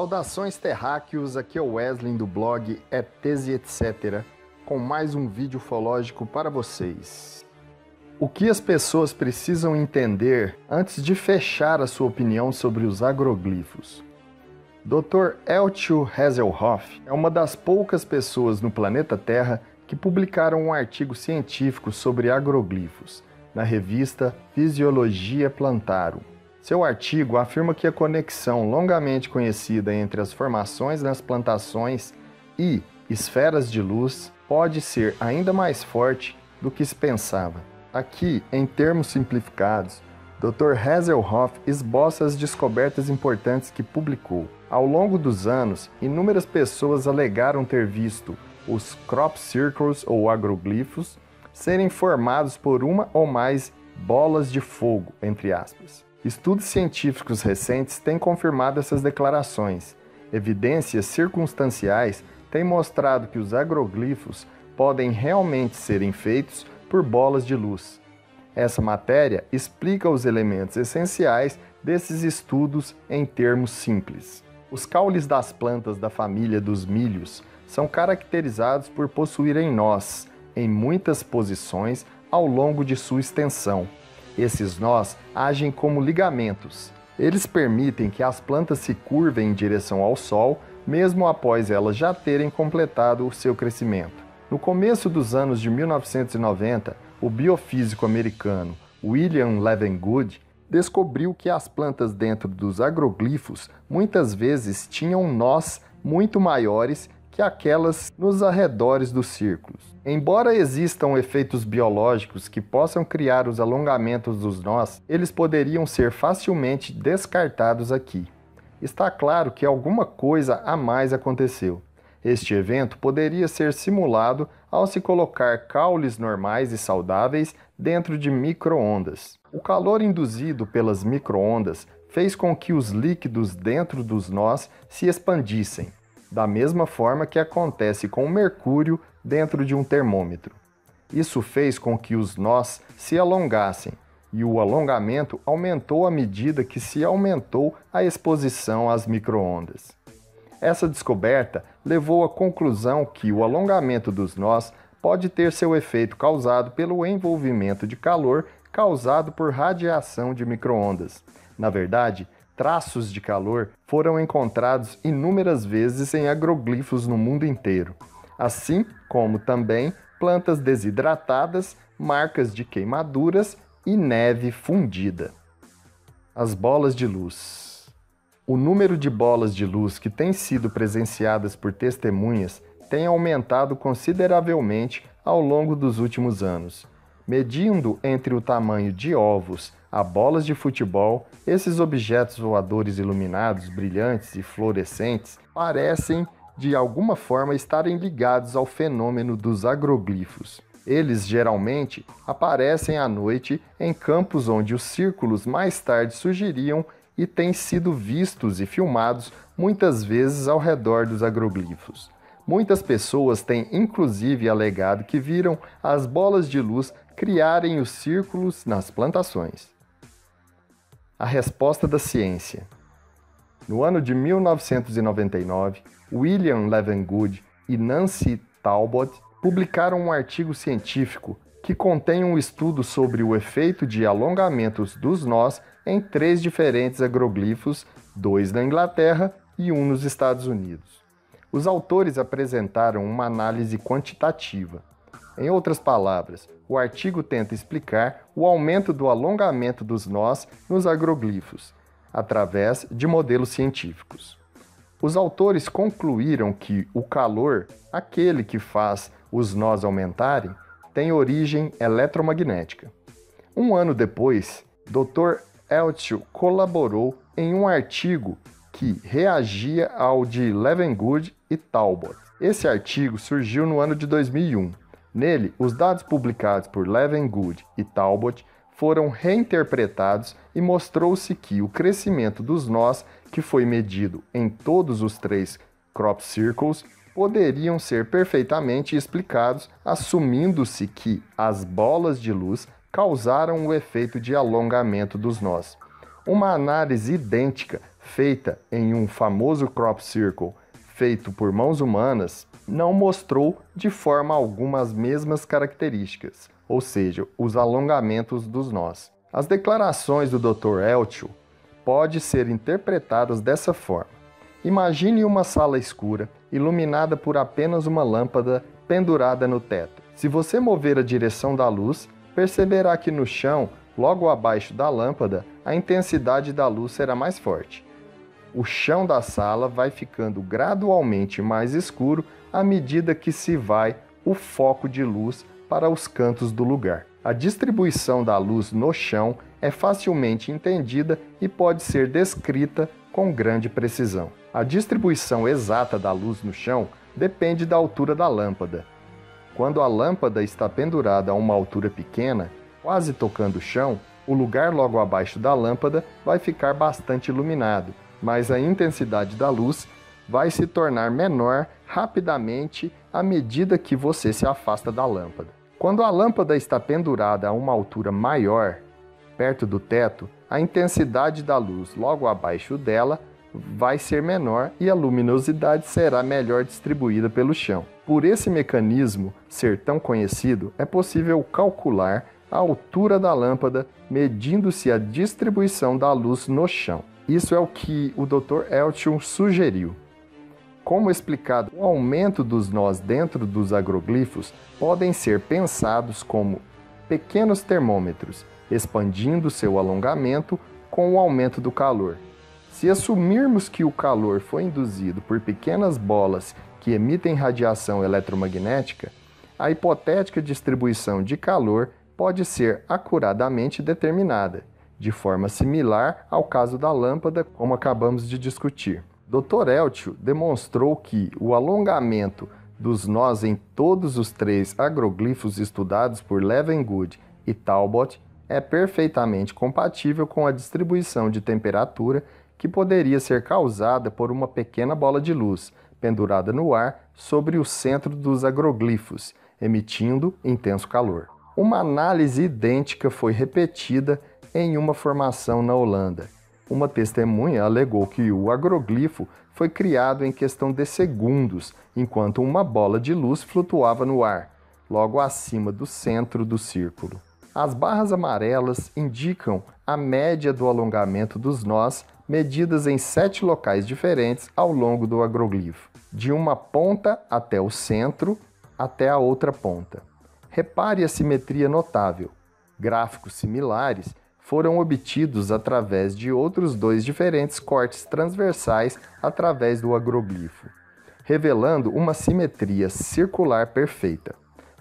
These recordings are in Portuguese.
Saudações terráqueos, aqui é o Wesley do blog ETs e etc, com mais um vídeo ufológico para vocês. O que as pessoas precisam entender antes de fechar a sua opinião sobre os agroglifos? Dr. Eltio Hasselhoff é uma das poucas pessoas no planeta Terra que publicaram um artigo científico sobre agroglifos na revista Physiologia Plantarum. Seu artigo afirma que a conexão longamente conhecida entre as formações nas plantações e esferas de luz pode ser ainda mais forte do que se pensava. Aqui, em termos simplificados, Dr. Hasselhoff esboça as descobertas importantes que publicou. Ao longo dos anos, inúmeras pessoas alegaram ter visto os crop circles ou agroglifos serem formados por uma ou mais bolas de fogo, entre aspas. Estudos científicos recentes têm confirmado essas declarações. Evidências circunstanciais têm mostrado que os agroglifos podem realmente serem feitos por bolas de luz. Essa matéria explica os elementos essenciais desses estudos em termos simples. Os caules das plantas da família dos milhos são caracterizados por possuírem nós, em muitas posições ao longo de sua extensão. Esses nós agem como ligamentos. Eles permitem que as plantas se curvem em direção ao Sol, mesmo após elas já terem completado o seu crescimento. No começo dos anos de 1990, o biofísico americano William Levengood descobriu que as plantas dentro dos agroglifos muitas vezes tinham nós muito maiores que aquelas nos arredores dos círculos. Embora existam efeitos biológicos que possam criar os alongamentos dos nós, eles poderiam ser facilmente descartados aqui. Está claro que alguma coisa a mais aconteceu. Este evento poderia ser simulado ao se colocar caules normais e saudáveis dentro de micro-ondas. O calor induzido pelas micro-ondas fez com que os líquidos dentro dos nós se expandissem, da mesma forma que acontece com o mercúrio dentro de um termômetro. Isso fez com que os nós se alongassem, e o alongamento aumentou à medida que se aumentou a exposição às micro-ondas. Essa descoberta levou à conclusão que o alongamento dos nós pode ter seu efeito causado pelo envolvimento de calor causado por radiação de micro-ondas. Na verdade, traços de calor foram encontrados inúmeras vezes em agroglifos no mundo inteiro, assim como também plantas desidratadas, marcas de queimaduras e neve fundida. As bolas de luz. O número de bolas de luz que têm sido presenciadas por testemunhas tem aumentado consideravelmente ao longo dos últimos anos. Medindo entre o tamanho de ovos a bolas de futebol, esses objetos voadores iluminados, brilhantes e fluorescentes parecem, de alguma forma, estarem ligados ao fenômeno dos agroglifos. Eles geralmente aparecem à noite em campos onde os círculos mais tarde surgiriam e têm sido vistos e filmados muitas vezes ao redor dos agroglifos. Muitas pessoas têm inclusive alegado que viram as bolas de luz criarem os círculos nas plantações. A resposta da ciência. No ano de 1999, William Levengood e Nancy Talbot publicaram um artigo científico que contém um estudo sobre o efeito de alongamentos dos nós em 3 diferentes agroglifos, 2 na Inglaterra e 1 nos Estados Unidos. Os autores apresentaram uma análise quantitativa. Em outras palavras, o artigo tenta explicar o aumento do alongamento dos nós nos agroglifos, através de modelos científicos. Os autores concluíram que o calor, aquele que faz os nós aumentarem, tem origem eletromagnética. Um ano depois, Dr. Eltio colaborou em um artigo que reagia ao de Levengood e Talbot. Esse artigo surgiu no ano de 2001. Nele, os dados publicados por Levengood e Talbot foram reinterpretados e mostrou-se que o crescimento dos nós, que foi medido em todos os 3 crop circles, poderiam ser perfeitamente explicados, assumindo-se que as bolas de luz causaram o efeito de alongamento dos nós. Uma análise idêntica feita em um famoso crop circle feito por mãos humanas, não mostrou de forma alguma as mesmas características, ou seja, os alongamentos dos nós. As declarações do Dr. Eltio podem ser interpretadas dessa forma. Imagine uma sala escura, iluminada por apenas uma lâmpada pendurada no teto. Se você mover a direção da luz, perceberá que no chão, logo abaixo da lâmpada, a intensidade da luz será mais forte. O chão da sala vai ficando gradualmente mais escuro à medida que se vai o foco de luz para os cantos do lugar. A distribuição da luz no chão é facilmente entendida e pode ser descrita com grande precisão. A distribuição exata da luz no chão depende da altura da lâmpada. Quando a lâmpada está pendurada a uma altura pequena, quase tocando o chão, o lugar logo abaixo da lâmpada vai ficar bastante iluminado, mas a intensidade da luz vai se tornar menor rapidamente à medida que você se afasta da lâmpada. Quando a lâmpada está pendurada a uma altura maior, perto do teto, a intensidade da luz logo abaixo dela vai ser menor e a luminosidade será melhor distribuída pelo chão. Por esse mecanismo ser tão conhecido, é possível calcular a altura da lâmpada medindo-se a distribuição da luz no chão. Isso é o que o Dr. Eltio sugeriu. Como explicado, o aumento dos nós dentro dos agroglifos podem ser pensados como pequenos termômetros, expandindo seu alongamento com o aumento do calor. Se assumirmos que o calor foi induzido por pequenas bolas que emitem radiação eletromagnética, a hipotética distribuição de calor pode ser acuradamente determinada, de forma similar ao caso da lâmpada, como acabamos de discutir. Dr. Eltio demonstrou que o alongamento dos nós em todos os 3 agroglifos estudados por Levengood e Talbot é perfeitamente compatível com a distribuição de temperatura que poderia ser causada por uma pequena bola de luz pendurada no ar sobre o centro dos agroglifos, emitindo intenso calor. Uma análise idêntica foi repetida em uma formação na Holanda. Uma testemunha alegou que o agroglifo foi criado em questão de segundos, enquanto uma bola de luz flutuava no ar, logo acima do centro do círculo. As barras amarelas indicam a média do alongamento dos nós, medidas em 7 locais diferentes ao longo do agroglifo, de uma ponta até o centro, até a outra ponta. Repare a simetria notável. Gráficos similares foram obtidos através de outros 2 diferentes cortes transversais através do agroglifo, revelando uma simetria circular perfeita.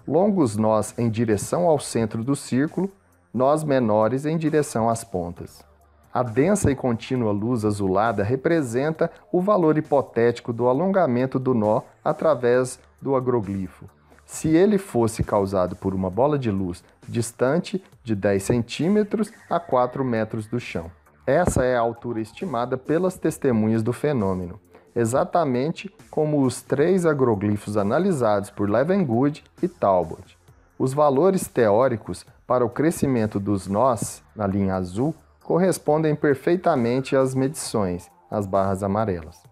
Longos nós em direção ao centro do círculo, nós menores em direção às pontas. A densa e contínua luz azulada representa o valor hipotético do alongamento do nó através do agroglifo. Se ele fosse causado por uma bola de luz distante de 10 centímetros a 4 metros do chão. Essa é a altura estimada pelas testemunhas do fenômeno, exatamente como os 3 agroglifos analisados por Levengood e Talbot. Os valores teóricos para o crescimento dos nós, na linha azul, correspondem perfeitamente às medições, as barras amarelas.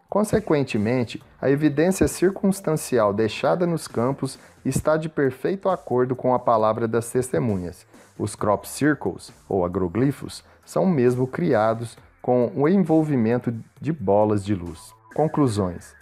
Consequentemente, a evidência circunstancial deixada nos campos está de perfeito acordo com a palavra das testemunhas. Os crop circles, ou agroglifos, são mesmo criados com o envolvimento de bolas de luz. Conclusões.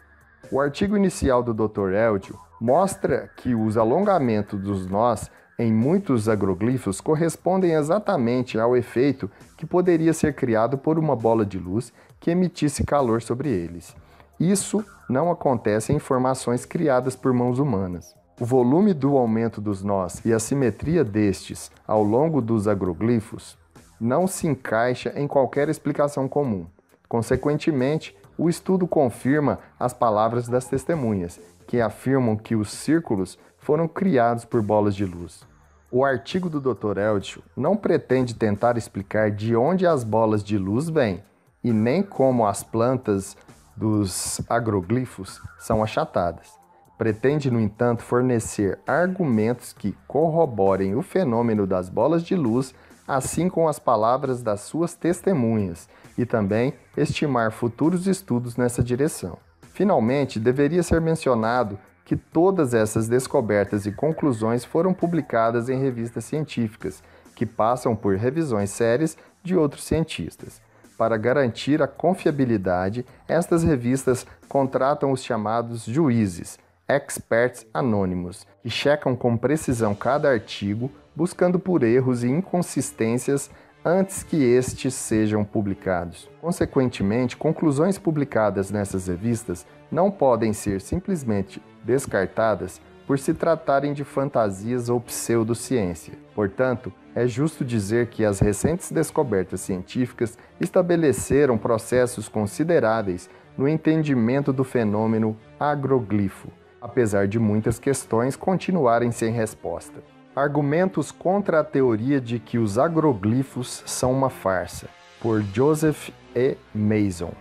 O artigo inicial do Dr. Eltio mostra que os alongamentos dos nós em muitos agroglifos correspondem exatamente ao efeito que poderia ser criado por uma bola de luz que emitisse calor sobre eles. Isso não acontece em formações criadas por mãos humanas. O volume do aumento dos nós e a simetria destes ao longo dos agroglifos não se encaixa em qualquer explicação comum. Consequentemente, o estudo confirma as palavras das testemunhas, que afirmam que os círculos foram criados por bolas de luz. O artigo do Dr. Eltio não pretende tentar explicar de onde as bolas de luz vêm, e nem como as plantas dos agroglifos são achatadas. Pretende, no entanto, fornecer argumentos que corroborem o fenômeno das bolas de luz assim como as palavras das suas testemunhas, e também estimar futuros estudos nessa direção. Finalmente, deveria ser mencionado que todas essas descobertas e conclusões foram publicadas em revistas científicas, que passam por revisões sérias de outros cientistas. Para garantir a confiabilidade, estas revistas contratam os chamados juízes, experts anônimos, que checam com precisão cada artigo, buscando por erros e inconsistências antes que estes sejam publicados. Consequentemente, conclusões publicadas nessas revistas não podem ser simplesmente descartadas por se tratarem de fantasias ou pseudociência. Portanto, é justo dizer que as recentes descobertas científicas estabeleceram processos consideráveis no entendimento do fenômeno agroglifo, apesar de muitas questões continuarem sem resposta. Argumentos contra a teoria de que os agroglifos são uma farsa, por Joseph E. Mason.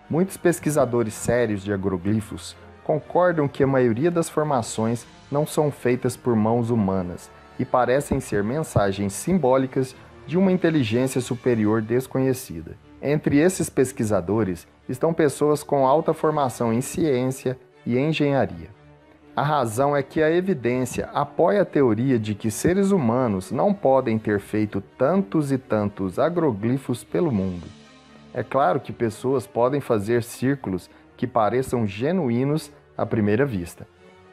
Muitos pesquisadores sérios de agroglifos concordam que a maioria das formações não são feitas por mãos humanas e parecem ser mensagens simbólicas de uma inteligência superior desconhecida. Entre esses pesquisadores estão pessoas com alta formação em ciência e engenharia. A razão é que a evidência apoia a teoria de que seres humanos não podem ter feito tantos e tantos agroglifos pelo mundo. É claro que pessoas podem fazer círculos que pareçam genuínos à primeira vista.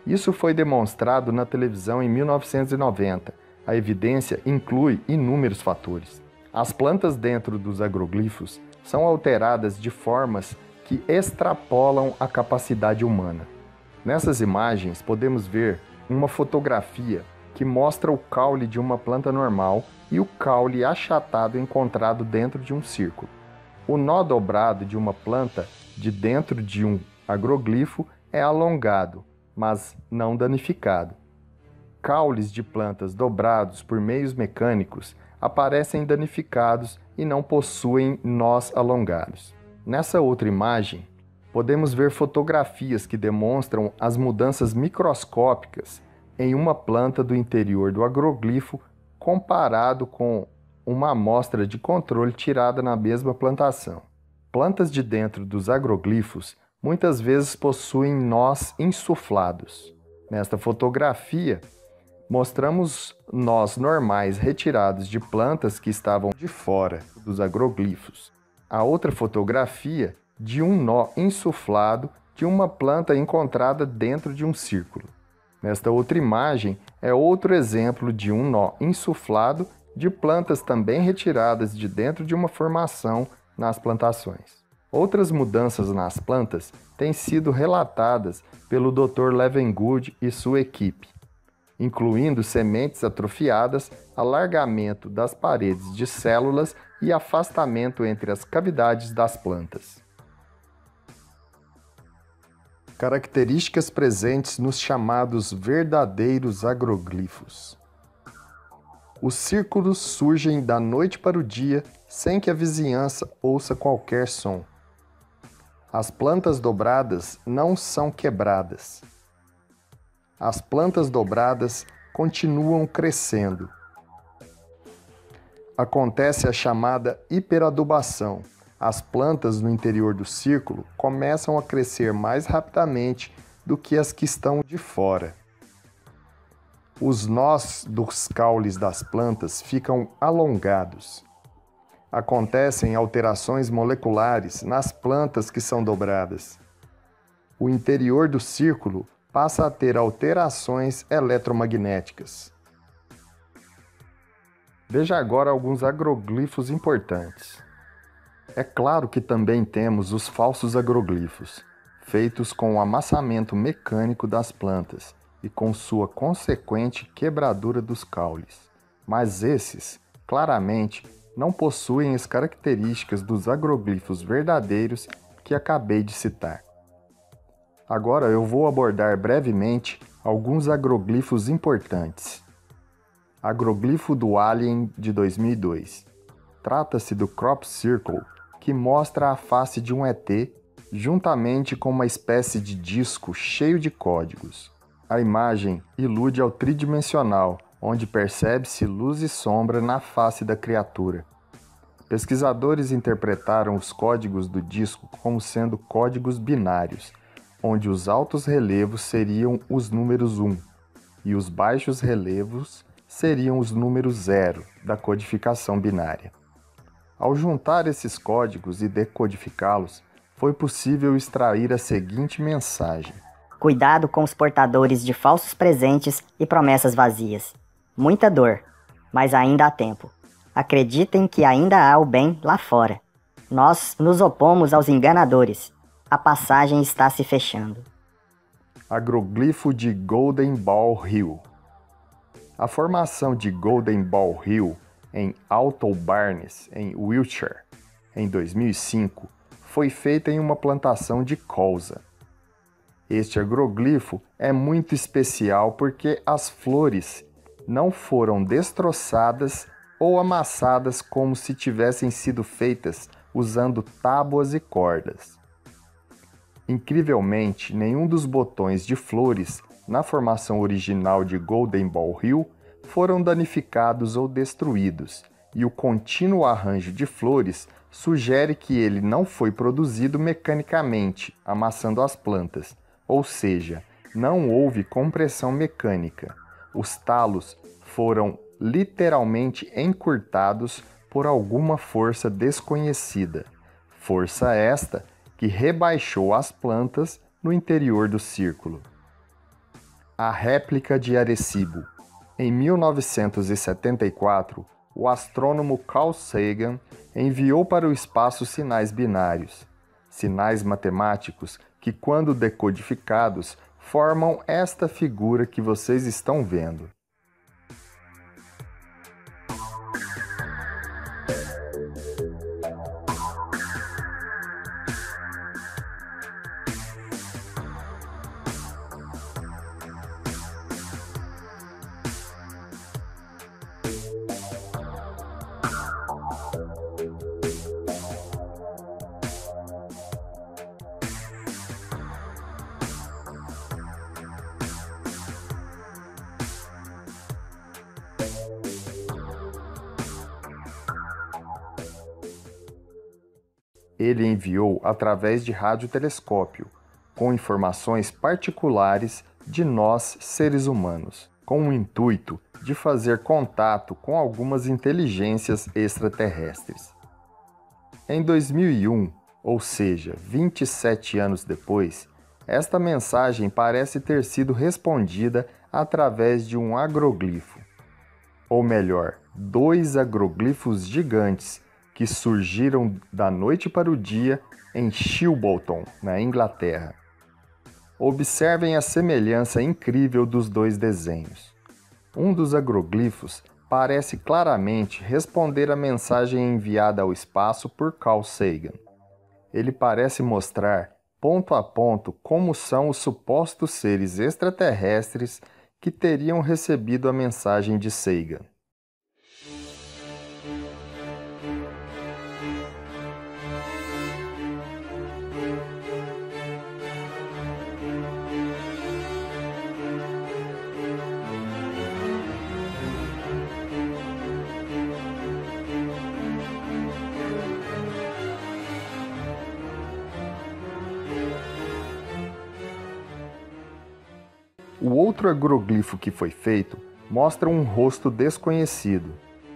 Isso foi demonstrado na televisão em 1990. A evidência inclui inúmeros fatores. As plantas dentro dos agroglifos são alteradas de formas que extrapolam a capacidade humana. Nessas imagens, podemos ver uma fotografia que mostra o caule de uma planta normal e o caule achatado encontrado dentro de um círculo. O nó dobrado de uma planta de dentro de um agroglifo é alongado, mas não danificado. Caules de plantas dobrados por meios mecânicos aparecem danificados e não possuem nós alongados. Nessa outra imagem, podemos ver fotografias que demonstram as mudanças microscópicas em uma planta do interior do agroglifo comparado com uma amostra de controle tirada na mesma plantação. Plantas de dentro dos agroglifos muitas vezes possuem nós insuflados. Nesta fotografia, mostramos nós normais retirados de plantas que estavam de fora dos agroglifos. A outra fotografia de um nó insuflado de uma planta encontrada dentro de um círculo. Nesta outra imagem é outro exemplo de um nó insuflado de plantas também retiradas de dentro de uma formação nas plantações. Outras mudanças nas plantas têm sido relatadas pelo Dr. Levengood e sua equipe, incluindo sementes atrofiadas, alargamento das paredes de células e afastamento entre as cavidades das plantas. Características presentes nos chamados verdadeiros agroglifos. Os círculos surgem da noite para o dia sem que a vizinhança ouça qualquer som. As plantas dobradas não são quebradas. As plantas dobradas continuam crescendo. Acontece a chamada hiperadubação. As plantas no interior do círculo começam a crescer mais rapidamente do que as que estão de fora. Os nós dos caules das plantas ficam alongados. Acontecem alterações moleculares nas plantas que são dobradas. O interior do círculo passa a ter alterações eletromagnéticas. Veja agora alguns agroglifos importantes. É claro que também temos os falsos agroglifos, feitos com o amassamento mecânico das plantas e com sua consequente quebradura dos caules. Mas esses, claramente, não possuem as características dos agroglifos verdadeiros que acabei de citar. Agora eu vou abordar brevemente alguns agroglifos importantes. Agroglifo do Alien de 2002. Trata-se do Crop Circle, que mostra a face de um ET juntamente com uma espécie de disco cheio de códigos. A imagem ilude ao tridimensional, onde percebe-se luz e sombra na face da criatura. Pesquisadores interpretaram os códigos do disco como sendo códigos binários, onde os altos relevos seriam os números 1 e os baixos relevos seriam os números 0 da codificação binária. Ao juntar esses códigos e decodificá-los, foi possível extrair a seguinte mensagem: Cuidado com os portadores de falsos presentes e promessas vazias. Muita dor, mas ainda há tempo. Acreditem que ainda há o bem lá fora. Nós nos opomos aos enganadores. A passagem está se fechando. Agroglifo de Golden Ball Hill. A formação de Golden Ball Hill em Alto Barnes, em Wiltshire, em 2005, foi feita em uma plantação de colza. Este agroglifo é muito especial porque as flores não foram destroçadas ou amassadas como se tivessem sido feitas usando tábuas e cordas. Incrivelmente, nenhum dos botões de flores na formação original de Golden Ball Hill foram danificados ou destruídos, e o contínuo arranjo de flores sugere que ele não foi produzido mecanicamente, amassando as plantas, ou seja, não houve compressão mecânica. Os talos foram literalmente encurtados por alguma força desconhecida, força esta que rebaixou as plantas no interior do círculo. A réplica de Arecibo. Em 1974, o astrônomo Carl Sagan enviou para o espaço sinais binários, sinais matemáticos que, quando decodificados, formam esta figura que vocês estão vendo. Ele enviou através de radiotelescópio, com informações particulares de nós, seres humanos, com o intuito de fazer contato com algumas inteligências extraterrestres. Em 2001, ou seja, 27 anos depois, esta mensagem parece ter sido respondida através de um agroglifo. Ou melhor, 2 agroglifos gigantes que surgiram da noite para o dia em Shilbolton, na Inglaterra. Observem a semelhança incrível dos 2 desenhos. Um dos agroglifos parece claramente responder à mensagem enviada ao espaço por Carl Sagan. Ele parece mostrar, ponto a ponto, como são os supostos seres extraterrestres que teriam recebido a mensagem de Sagan. O outro agroglifo que foi feito mostra um rosto desconhecido,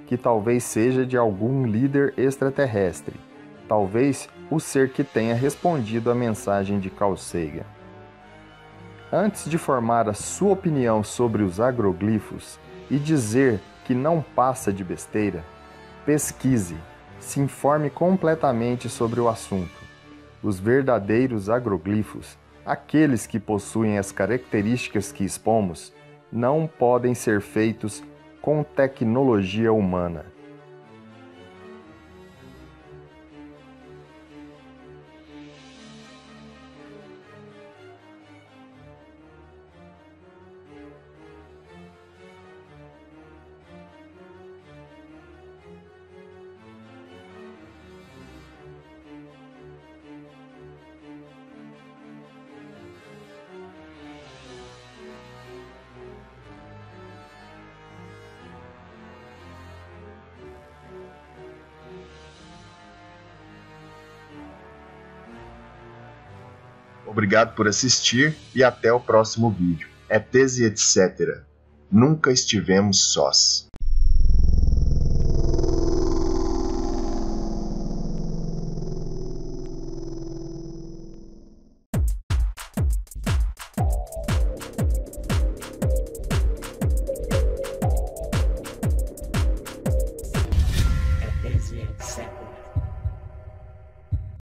que talvez seja de algum líder extraterrestre, talvez o ser que tenha respondido à mensagem de Carl Sagan. Antes de formar a sua opinião sobre os agroglifos e dizer que não passa de besteira, pesquise, se informe completamente sobre o assunto. Os verdadeiros agroglifos, aqueles que possuem as características que expomos, não podem ser feitos com tecnologia humana. Obrigado por assistir e até o próximo vídeo. ETs e etc. Nunca estivemos sós.